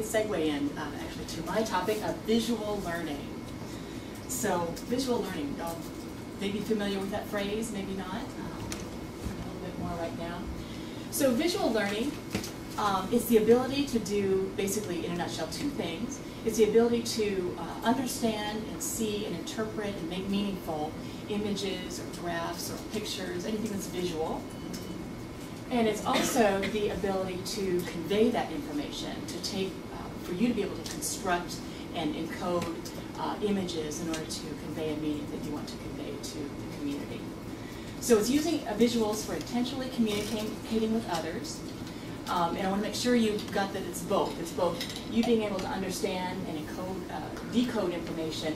segue in actually to my topic of visual learning. So visual learning, y'all may be familiar with that phrase, maybe not. A little bit more right now. So visual learning is the ability to do, basically in a nutshell, two things. It's the ability to understand and see and interpret and make meaningful images or graphs or pictures, anything that's visual. And it's also the ability to convey that information, to take, for you to be able to construct and encode images in order to convey a meaning that you want to convey to the community. So it's using visuals for intentionally communicating with others. And I want to make sure you've got that it's both. It's both you being able to understand and encode, decode information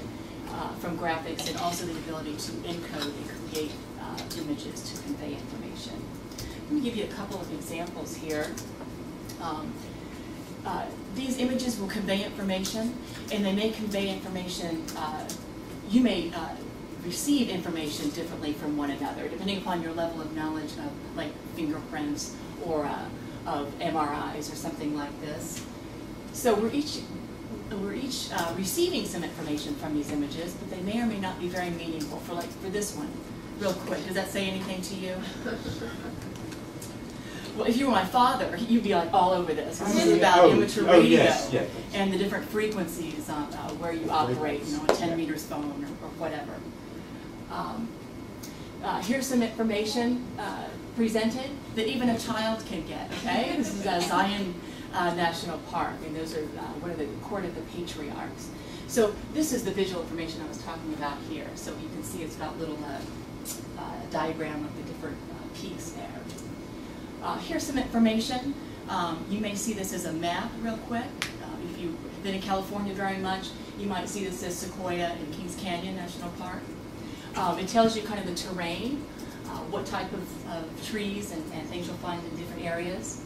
from graphics, and also the ability to encode and create images to convey information. Let me give you a couple of examples here. These images will convey information, and they may convey information, you may receive information differently from one another, depending upon your level of knowledge of, like, fingerprints or of MRIs or something like this. So we're each receiving some information from these images, but they may or may not be very meaningful. For this one, real quick, does that say anything to you? Well, if you were my father, you'd be like all over this. This is about amateur radio and the different frequencies on where you operate, you know, a 10 meters phone or whatever. Here's some information presented that even a child can get, okay? This is Zion National Park, and those are one of the Court of the Patriarchs. So this is the visual information I was talking about here. So you can see it's got little diagram of the different peaks there. Here's some information. You may see this as a map real quick. If you've been in California very much, you might see this as Sequoia and Kings Canyon National Park. It tells you kind of the terrain, what type of trees and things you'll find in different areas.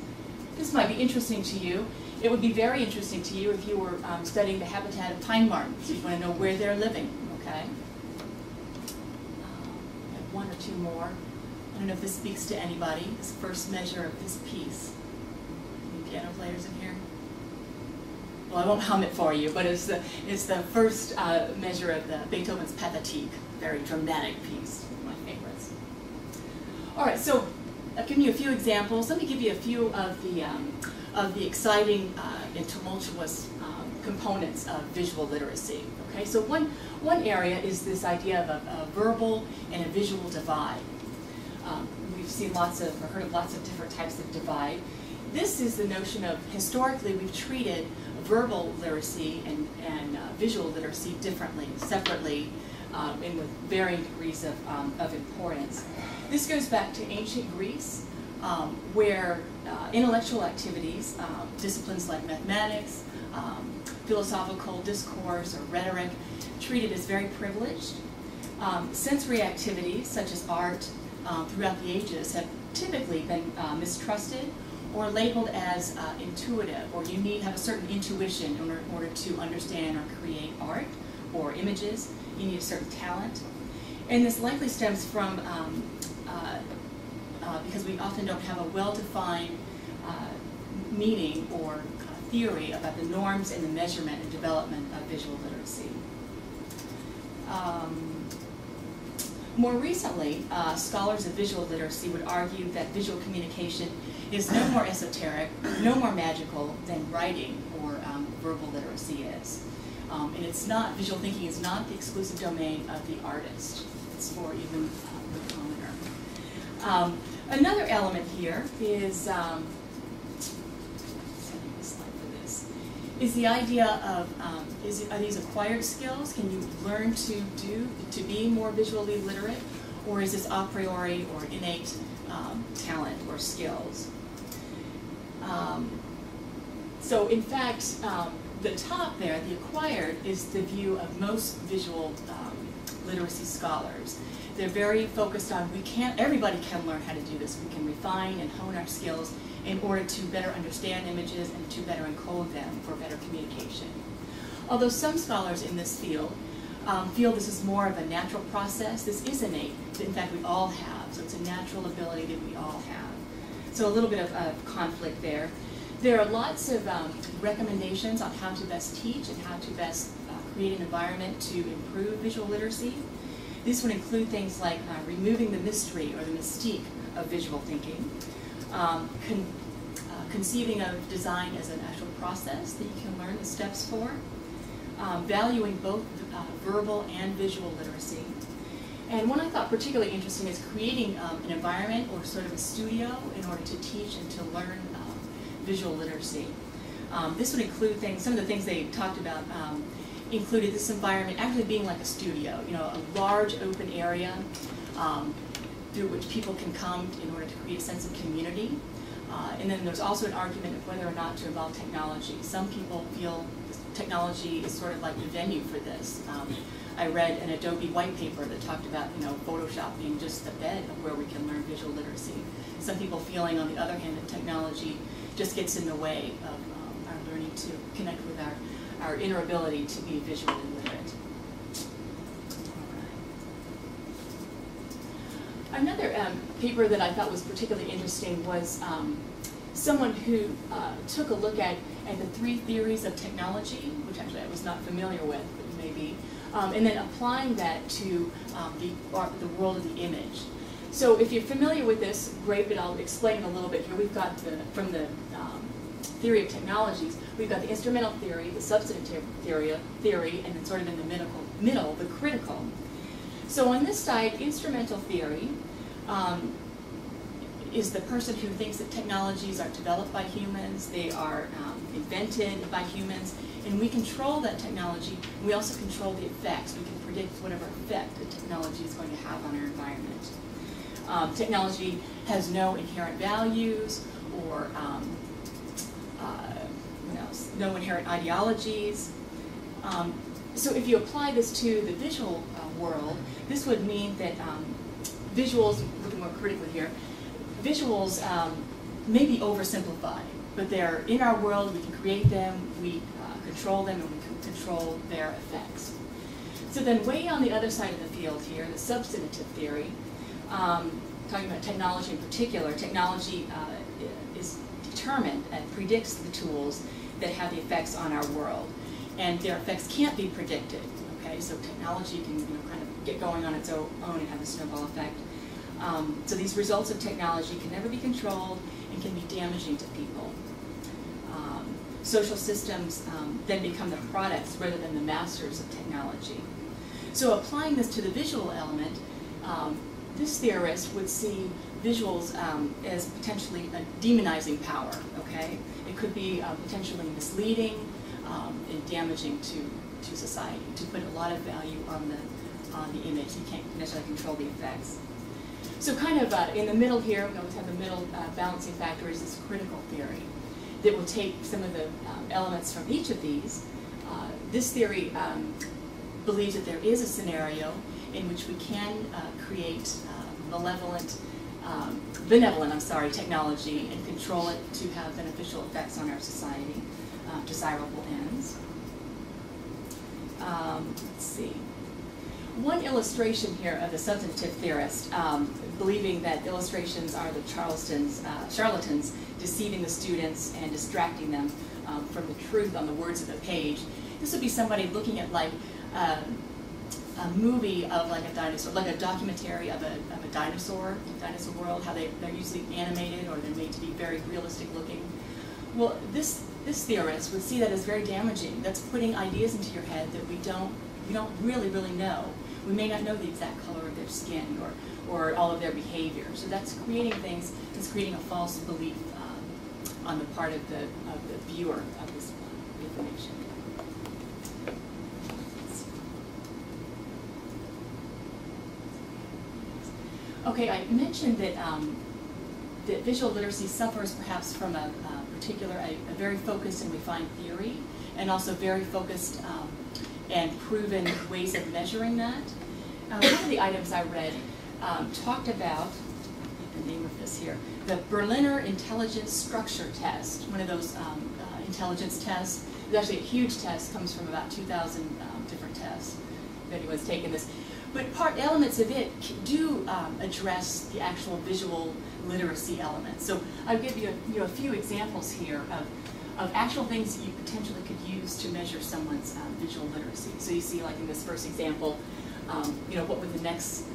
This might be interesting to you. It would be very interesting to you if you were studying the habitat of pine martens. You want to know where they're living, okay? We have one or two more. I don't know if this speaks to anybody. This first measure of this piece. Any piano players in here? Well, I won't hum it for you, but it's the first measure of Beethoven's Pathétique, very dramatic piece, one of my favorites. All right, so I've given you a few examples. Let me give you a few of the exciting and tumultuous components of visual literacy. Okay, so one area is this idea of a verbal and a visual divide. We've seen or heard of lots of different types of divide. This is the notion of, historically, we've treated verbal literacy and visual literacy differently, separately, and with varying degrees of importance. This goes back to ancient Greece, where intellectual activities, disciplines like mathematics, philosophical discourse, or rhetoric, treated as very privileged. Sensory activities, such as art, throughout the ages have typically been mistrusted or labeled as intuitive, or you have a certain intuition in order to understand or create art or images. You need a certain talent. And this likely stems from because we often don't have a well-defined meaning or theory about the norms and the measurement and development of visual literacy. More recently, scholars of visual literacy would argue that visual communication is no more esoteric, no more magical than writing or verbal literacy is. And it's not, visual thinking is not the exclusive domain of the artist. It's for even the commoner. Another element here is, is the idea of, are these acquired skills? Can you learn to be more visually literate? Or is this a priori or innate talent or skills? So in fact, the top there, the acquired, is the view of most visual literacy scholars. They're very focused on, everybody can learn how to do this. We can refine and hone our skills in order to better understand images and to better encode them for better communication. Although some scholars in this field feel this is more of a natural process, this is innate, that in fact we all have, so it's a natural ability that we all have. So a little bit of conflict there. There are lots of recommendations on how to best teach and how to best create an environment to improve visual literacy. This would include things like removing the mystery or the mystique of visual thinking, conceiving of design as an actual process that you can learn the steps for, valuing both verbal and visual literacy. And one I thought particularly interesting is creating an environment or sort of a studio in order to teach and to learn visual literacy. This would include things, some of the things they talked about included this environment actually being like a studio, you know, a large open area through which people can come in order to create a sense of community. And then there's also an argument of whether or not to involve technology. Some people feel technology is sort of like the venue for this. I read an Adobe white paper that talked about, you know, Photoshop being just the bed of where we can learn visual literacy. Some people feeling, on the other hand, that technology just gets in the way of our learning to connect with our inner ability to be visually literate. Another paper that I thought was particularly interesting was someone who took a look at the 3 theories of technology, which actually I was not familiar with, but maybe, and then applying that to the world of the image. So if you're familiar with this, great, but I'll explain a little bit here. We've got from the theory of technologies, we've got the instrumental theory, the substantive theory, and then sort of in the middle, the critical. So on this side, instrumental theory is the person who thinks that technologies are developed by humans, they are invented by humans, and we control that technology, and we also control the effects. We can predict whatever effect the technology is going to have on our environment. Technology has no inherent values or what else? No inherent ideologies. So if you apply this to the visual world, this would mean that visuals, looking more critically here, visuals may be oversimplified, but they're in our world, we can create them, we control them, and we can control their effects. So then way on the other side of the field here, the substantive theory, talking about technology in particular, technology is determined and predicts the tools that have the effects on our world. And their effects can't be predicted, okay? So technology can, you know, kind of get going on its own and have a snowball effect. So these results of technology can never be controlled and can be damaging to people. Social systems then become the products rather than the masters of technology. So applying this to the visual element, this theorist would see visuals as potentially a demonizing power, okay? It could be potentially misleading and damaging to society, to put a lot of value on the image. You can't necessarily control the effects. So kind of in the middle here, we always have the middle balancing factor is this critical theory that will take some of the elements from each of these. This theory believes that there is a scenario in which we can create benevolent technology and control it to have beneficial effects on our society, desirable ends. Let's see. One illustration here of the substantive theorist believing that illustrations are the charlatans deceiving the students and distracting them from the truth on the words of the page. This would be somebody looking at like a movie of like a dinosaur, like a documentary of a dinosaur world, how they're usually animated or they're made to be very realistic looking. Well, this theorist would see that as very damaging. That's putting ideas into your head that we don't really know. We may not know the exact color of their skin or all of their behavior. So that's creating things, it's creating a false belief on the part of the viewer of this information. Okay, I mentioned that that visual literacy suffers perhaps from a very focused and refined theory, and also very focused and proven ways of measuring that. One of the items I read talked about, the name of this here, the Berliner Intelligence Structure Test, one of those intelligence tests. It's actually a huge test, comes from about 2,000 different tests, if anyone's taken this. But elements of it do address the actual visual literacy elements. So I'll give you a few examples here of actual things that you potentially could use to measure someone's visual literacy. So you see, like in this first example, what would the next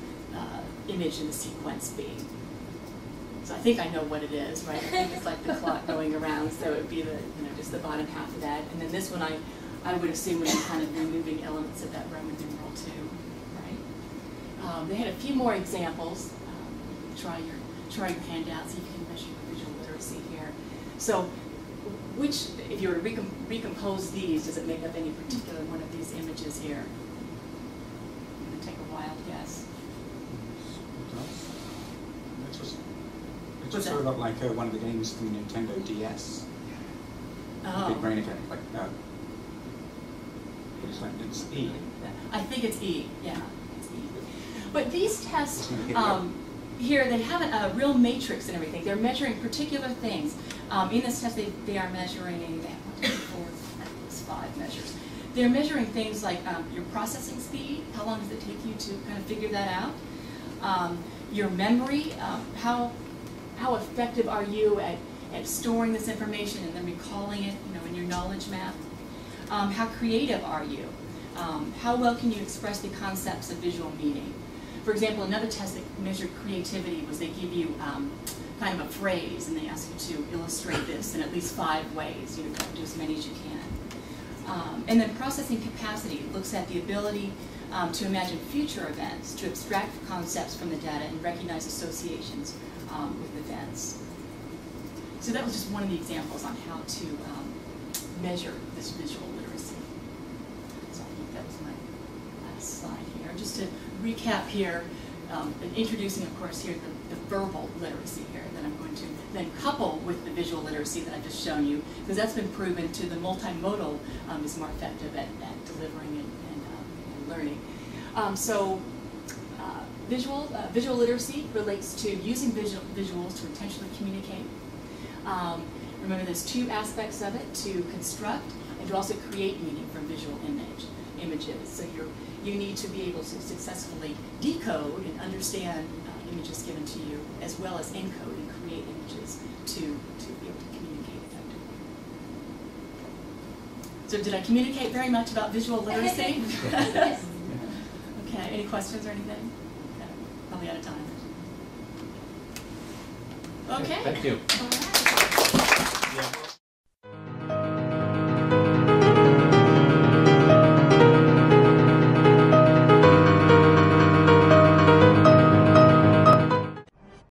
image in the sequence be? So I think I know what it is, right? I think it's like the clock going around, so it would be the, just the bottom half of that. And then this one I would assume would be kind of removing elements of that Roman numeral too, right? They had a few more examples. Try your handout, see if you can measure your visual literacy here. So which, if you were to recompose these, does it make up any particular one of these images here? I'm going to take a wild guess. It just sort of looked like one of the games from Nintendo DS. Oh. Big brain again, like it's E. I think it's E, yeah, it's E. But these tests here, they have a real matrix and everything. They're measuring particular things. In this test, they are measuring, they have 5 measures. They're measuring things like your processing speed, how long does it take you to kind of figure that out? Your memory, how effective are you at storing this information and then recalling it, in your knowledge map? How creative are you? How well can you express the concepts of visual meaning? For example, another test that measured creativity was they give you kind of a phrase and they ask you to illustrate this in at least 5 ways. You try to do as many as you can. And then processing capacity looks at the ability to imagine future events, to abstract concepts from the data and recognize associations with events. So that was just one of the examples on how to measure this visual literacy. So I think that was my last slide here. Just to recap here, introducing, of course, here the verbal literacy here that I'm going to then couple with the visual literacy that I've just shown you, because that's been proven to the multimodal is more effective at delivering and learning. Visual literacy relates to using visuals to intentionally communicate. Remember, there's 2 aspects of it: to construct and to also create meaning from visual images. So you need to be able to successfully decode and understand images given to you, as well as encode and create images to be able to communicate effectively. So did I communicate very much about visual literacy? Yes. Okay, any questions or anything? Okay, probably out of time. Okay. Thank you. All right. Yeah.